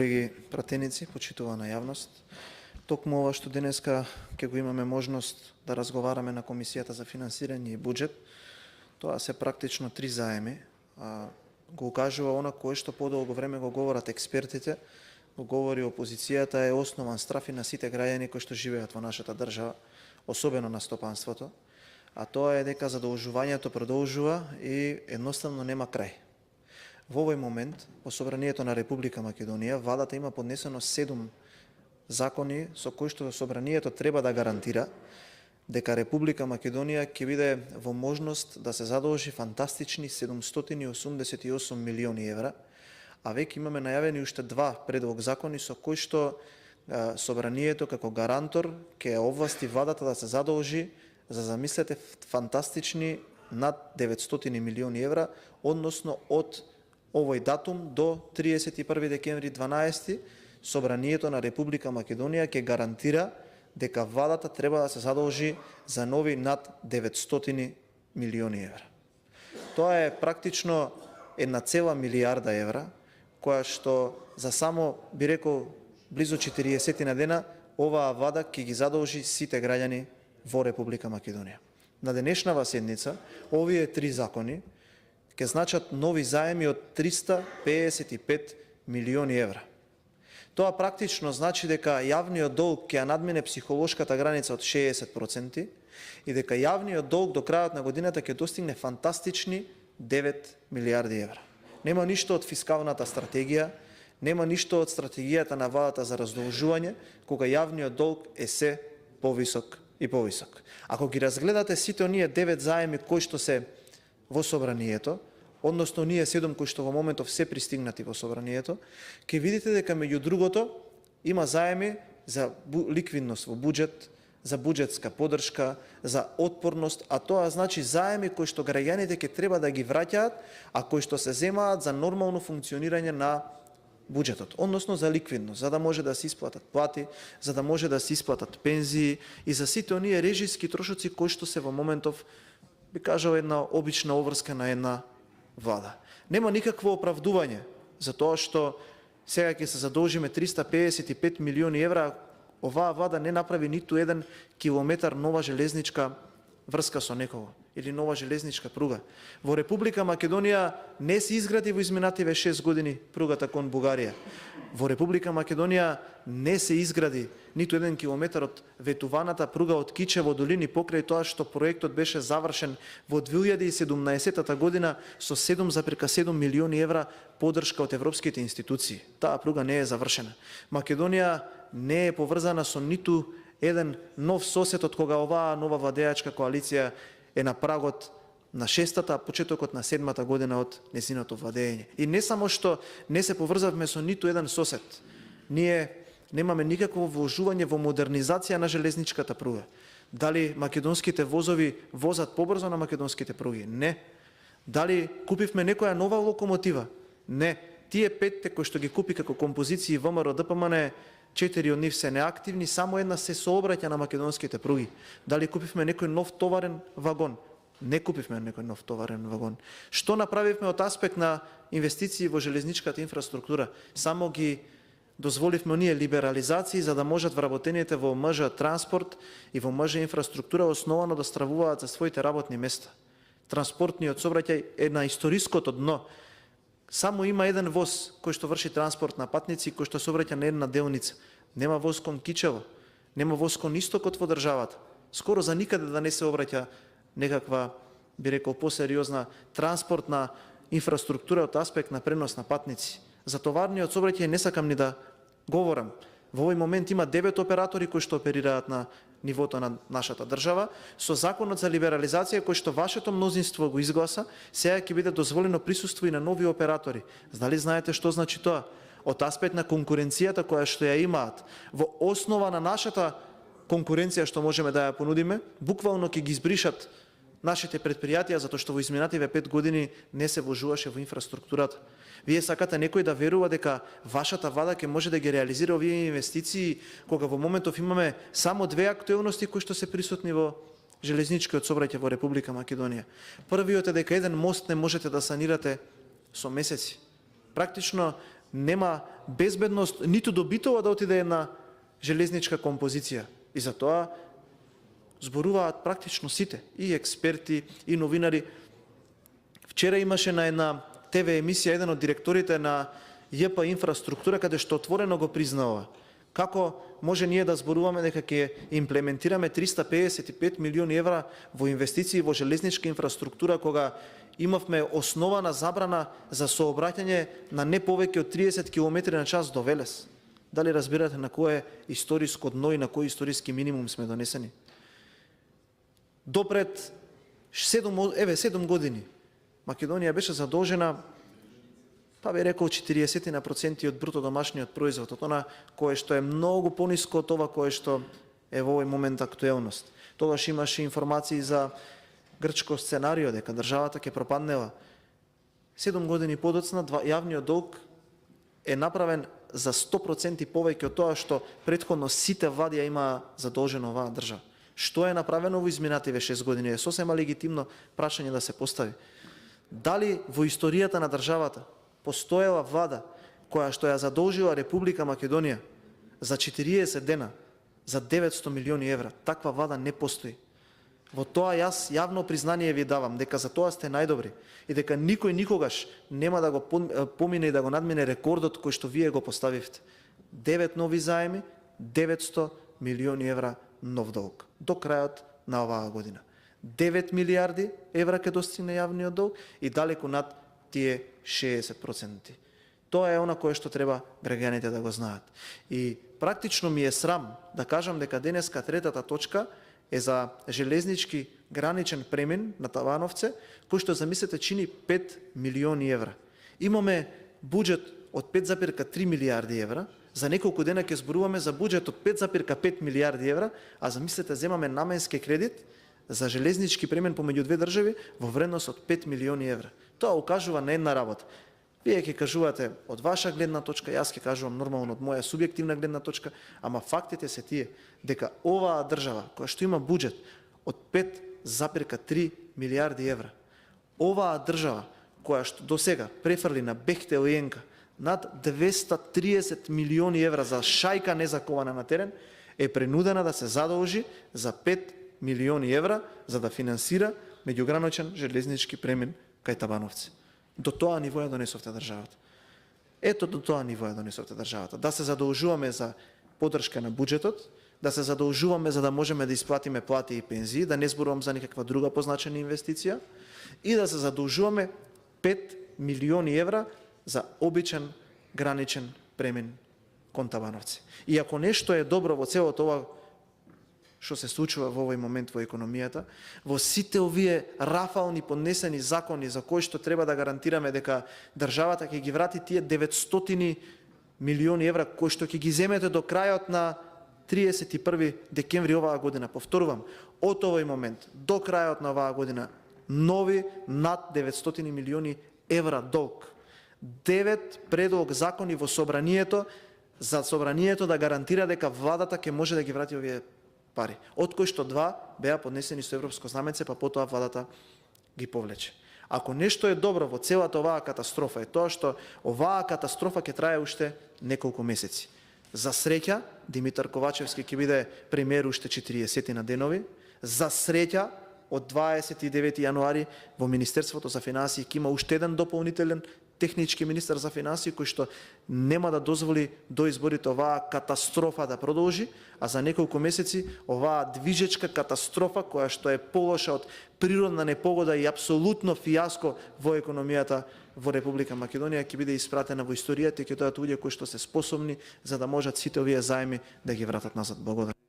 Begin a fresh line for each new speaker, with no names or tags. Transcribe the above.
Колеги пратеници, почитувана јавност, токму ова што денеска ќе го имаме можност да разговараме на Комисијата за финансирање и буџет, тоа се практично 3 заеми. Го укажува она кое што подолго време го говорат експертите, го говори опозицијата, е основан страф и на сите граѓани кои што живеат во нашата држава, особено на стопанството, а тоа е дека задолжувањето продолжува и едноставно нема крај. Во овој момент, во Собранието на Република Македонија, владата има поднесено 7 закони со кои што Собранието треба да гарантира дека Република Македонија ќе биде во можност да се задолжи фантастични 788 милиони евра, а веќе имаме најавени уште 2 предлог закони со кои што Собранието како гарантор ќе овласти владата да се задолжи за, замислете, фантастични над 900 милиони евра, односно од овој датум до 31 декември 12 Собранието на Република Македонија ќе гарантира дека владата треба да се задолжи за нови над 900 милиони евра. Тоа е практично 1,1 милијарда евра, која што за само, би рекол, близу 40 на дена, оваа влада ќе ги задолжи сите граѓани во Република Македонија. На денешнава седница, овие 3 закони ќе значат нови заеми од 355 милиони евра. Тоа практично значи дека јавниот долг ќе надмине психолошката граница од 60% и дека јавниот долг до крајот на годината ќе достигне фантастични 9 милијарди евра. Нема ништо од фискалната стратегија, нема ништо од стратегијата на владата за раздолжување, кога јавниот долг е се повисок и повисок. Ако ги разгледате сите оние 9 заеми кои што се во Собранието, односно ние 7 кои што во моментов се пристигнати во Собранието, ќе видите дека меѓу другото има заеми за ликвидност во буџет, за буџетска поддршка, за отпорност, а тоа значи заеми кои што граѓаните ќе треба да ги враќаат, а кои што се земаат за нормално функционирање на буџетот, односно за ликвидност, за да може да се исплатат плати, за да може да се исплатат пензии и за сите оние режиски трошоци кои што се во моментов, би кажал, една обична обврска на една влада. Нема никакво оправдување за тоа што сега ќе се задолжиме 355 милиони евра, оваа влада не направи ниту еден километар нова железничка врска со некого или нова железничка пруга. Во Република Македонија не се изгради во изминативе 6 години пругата кон Бугарија. Во Република Македонија не се изгради ниту еден километар од ветуваната пруга од Кичево до Лини, покрај тоа што проектот беше завршен во 2017 година со 7,7 милиони евра поддршка од европските институции. Таа пруга не е завршена. Македонија не е поврзана со ниту еден нов сосед од кога оваа нова владеачка коалиција е на прагот на 6-та, почетокот на 7-та година од незиното владење. И не само што не се поврзавме со ниту еден сосед, ние немаме никакво вложување во модернизација на железничката пруга. Дали македонските возови возат побрзо на македонските пруги? Не. Дали купивме некоја нова локомотива? Не. Тие 5 кои што ги купи како композиции ВМРО ДПМН, 4 од нив се неактивни, само една се сообраќа на македонските пруги. Дали купивме некој нов товарен вагон? Не купивме некој нов товарен вагон. Што направивме од аспект на инвестиции во железничката инфраструктура? Само ги дозволивме оние либерализации за да можат вработените во МЖ транспорт и во МЖ инфраструктура основано да стравуваат за своите работни места. Транспортниот сообраќај е на историското дно. Само има еден воз кој што врши транспорт на патници, кој што се обраќа на една делница. Нема воз кон Кичево, нема воз кон истокот во државата. Скоро за никаде да не се обраќа некаква, би рекол, посериозна транспортна инфраструктура од аспект на пренос на патници. За товарниот сообраќај не сакам ни да говорам. Во овој момент има 9 оператори кои што оперираат на нивото на нашата држава. Со законот за либерализација кој што вашето мнозинство го изгласа, сега ќе биде дозволено присуство и на нови оператори. Дали знаете што значи тоа? Од аспект на конкуренцијата која што ја имаат, во основа на нашата конкуренција што можеме да ја понудиме, буквално ќе ги избришат нашите предпријатија затоа што во изминативе 5 години не се вложуваше во инфраструктурата. Вие сакате некој да верува дека вашата влада ќе може да ги реализира овие инвестиции, кога во моментов имаме само 2 актуелности кои што се присутни во железничкиот сообраќај во Република Македонија. Првиот е дека еден мост не можете да санирате со месеци. Практично нема безбедност, ниту добитува да отиде една железничка композиција. И за тоа зборуваат практично сите, и експерти, и новинари. Вчера имаше на една ТВ емисија еден од директорите на ЈП инфраструктура, каде што отворено го признава како може ние да зборуваме дека ќе имплементираме 355 милиони евра во инвестиции во железничка инфраструктура, кога имавме основана забрана за сообраќање на не повеќе од 30 км на час до Велес. Дали разбирате на кое историско дно и на кој историски минимум сме донесени? Допред 7 години Македонија беше задолжена, па би рекол 40% од бруто домашниот производ, од она кое што е многу пониско од ова кое што е во овој момент актуелност. Тогаш имаше информации за грчко сценарио дека државата ќе пропаднела. 7 години подоцна јавниот долг е направен за 100% повеќе од тоа што претходно сите влади ја има задолжено оваа држава. Што е направено во изминативе 6 години е сосема легитимно прашање да се постави. Дали во историјата на државата постоела влада која што ја задолжила Република Македонија за 40 дена за 900 милиони евра? Таква влада не постои. Во тоа јас јавно признание ви давам дека за тоа сте најдобри и дека никој никогаш нема да го помине и да го надмине рекордот кој што вие го поставивте. 9 нови заеми, 900 милиони евра нов долг до крајот на оваа година. 9 милиарди евра ќе достигне јавниот долг и далеку над тие 60%. Тоа е она кое што треба граѓаните да го знаат. И практично ми е срам да кажам дека денеска третата точка е за железнички граничен премин на Табановце, кој што замислете чини 5 милиони евра. Имаме буџет од 5,3 милиарди евра, за неколку дена ќе зборуваме за буџет од 5,5 милиарди евра, а замислете земаме наменски кредит за железнички премин помеѓу две држави во вредност од 5 милиони евра. Тоа укажува на една работа. Вие ќе кажувате од ваша гледна точка, јас ќе кажувам нормално од моја субјективна гледна точка, ама фактите се тие дека оваа држава која што има буџет од 5,3 милиарди евра, оваа држава која што досега префрли на Бехтел и Енка над 230 милиони евра за шајка незакована на терен, е принудена да се задолжи за 5 милиони евра за да финансира меѓуграничен железнички премин кај Табановци. До тоа ниво ја донесовте државата. Ето до тоа ниво ја донесовте државата. Да се задолжуваме за поддршка на буџетот, да се задолжуваме за да можеме да исплатиме плати и пензии, да не зборувам за никаква друга позначена инвестиција, и да се задолжуваме 5 милиони евра за обичен граничен премин кон Табановци. И ако нешто е добро во целото ова што се случува во овој момент во економијата, во сите овие рафални поднесени закони за кои што треба да гарантираме дека државата ќе ги врати тие 900 милиони евра кои што ќе ги земете до крајот на 31 декември оваа година. Повторувам, од овој момент до крајот на оваа година нови над 900 милиони евра долг. 9 предлог закони во собранието за собранието да гарантира дека владата ќе може да ги врати овие пари, од кои што 2 беа поднесени со европско знаменце, па потоа владата ги повлече. Ако нешто е добро во целата оваа катастрофа е тоа што оваа катастрофа ќе трае уште неколку месеци. За среќа, Димитар Ковачевски ќе биде премиер уште 40 на денови. За среќа, од 29 јануари во Министерството за финансии ќе има уште еден дополнителен технички министар за финансии кој што нема да дозволи до изборите оваа катастрофа да продолжи, а за неколку месеци оваа движечка катастрофа која што е полоша од природна непогода и апсолутно фијаско во економијата во Република Македонија ќе биде испратена во историјата и ќе дојдат луѓе кои што се способни за да можат сите овие заеми да ги вратат назад. Благодарам.